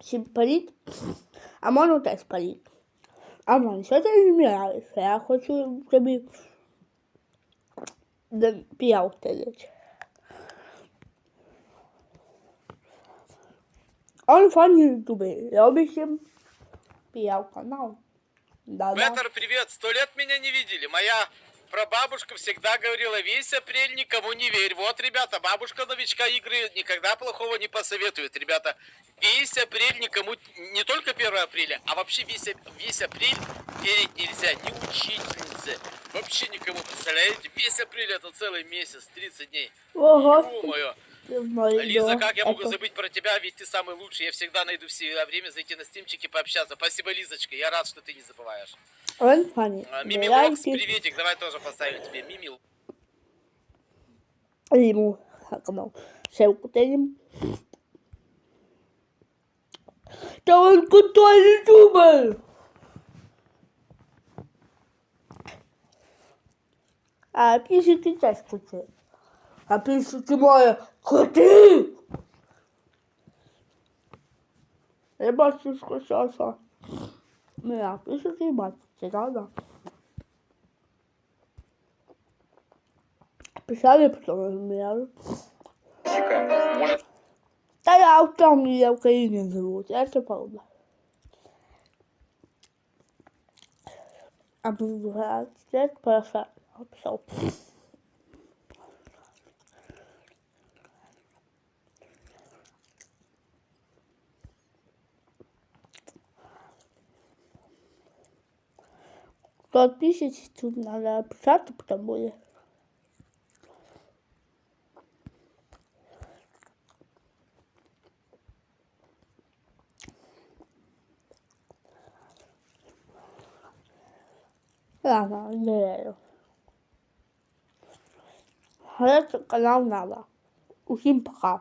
симпалит, а монотеспалит. А man, что-то не нравится. Я хочу, чтобы пиалтелить. Он фан на ютубе. Я обещаю пиал канал. Да. Мэтр, привет! 100 лет меня не видели. Моя прабабушка всегда говорила, весь апрель никому не верь. Вот, ребята, бабушка новичка игры никогда плохого не посоветует. Ребята, весь апрель никому, не только 1 апреля, а вообще весь апрель верить нельзя. Ни учительнице, вообще никому. Представляете, весь апрель это целый месяц, 30 дней. Ё-моё. Лиза, как я могу забыть про тебя, ведь ты самый лучший. Я всегда найду всегда время зайти на стримчик и пообщаться. Спасибо, Лизочка, я рад, что ты не забываешь. Мимилокс, приветик, давай тоже поставим тебе Мимил. Ему канал. Селку-тенем. Да он крутой ютубер! А пишите też крутой. А пишите мои крутые! Я батюшка Саша. Меня пишите батюшка, да. Писали потом меня. Да я там меня в Украине живут, это правда. А бывает, это просто написал. Кто пишет, тут надо писать, потому что ладно, не. Это канал надо. Усім пока.